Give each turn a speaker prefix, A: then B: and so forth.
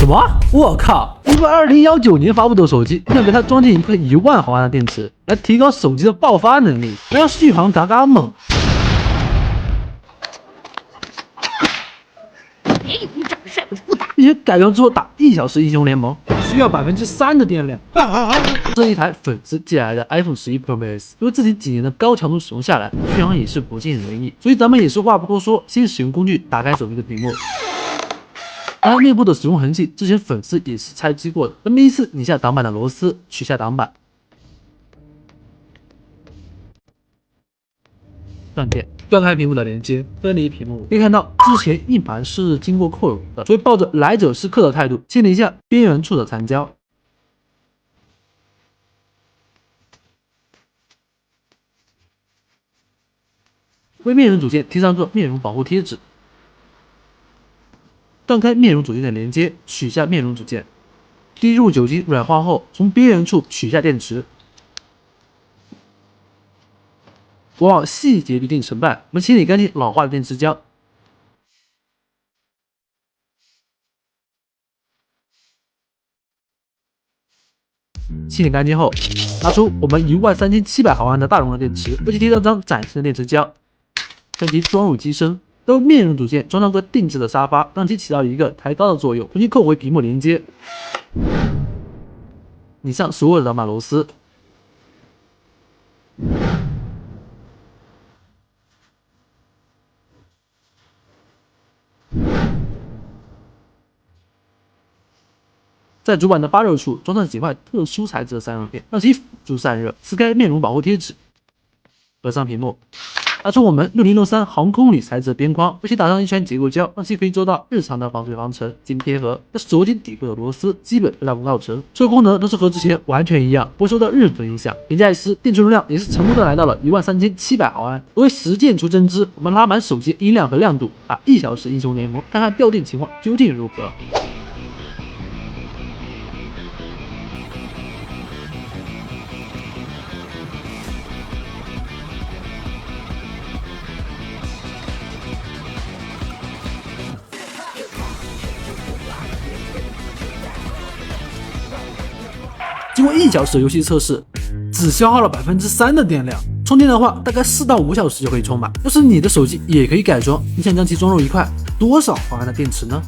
A: 什么？我靠！一部2019年发布的手机，竟然给它装进一块1万毫安的电池，来提高手机的爆发能力，让续航嘎嘎猛。
B: 你长得帅，我就不打。
A: 并且改装之后打1小时英雄联盟，需要3%的电量。这一台粉丝寄来的 iPhone 11 Pro Max， 因为自己几年的高强度使用下来，续航也是不尽人意。所以咱们也是话不多说，先使用工具打开手机的屏幕。当然，内部的使用痕迹，之前粉丝也是拆机过的。那么依次拧下挡板的螺丝，取下挡板，断电，断开屏幕的连接，分离屏幕。可以看到，之前硬盘是经过扩容的，所以抱着来者是客的态度，清理一下边缘处的残胶。为面容组件贴上个面容保护贴纸。断开面容组件的连接，取下面容组件，滴入酒精软化后，从边缘处取下电池。往往细节决定成败，我们清理干净老化的电池胶。清理干净后，拿出我们13700毫安的大容量电池，为其贴上张崭新的电池胶，将其装入机身。都面容组件装上个定制的沙发，让其起到一个抬高的作用。重新扣回屏幕连接，拧上所有的挡板螺丝，在主板的发热处装上几块特殊材质的散热片，让其辅助散热。撕开面容保护贴纸，合上屏幕。拿出我们6063航空铝材质的边框，为其打上一圈结构胶，让其可以做到日常的防水防尘。经贴合，那手机底部的螺丝基本大功告成，所有功能都是和之前完全一样，不会受到任何影响。评价一次，电池容量也是成功的来到了13700毫安。作为实践出真知，我们拉满手机音量和亮度，打1小时英雄联盟，看看掉电情况究竟如何。经过1小时的游戏测试，只消耗了3%的电量。充电的话，大概4到5小时就可以充满。要是你的手机也可以改装，你想将其装入一块多少毫安的电池呢？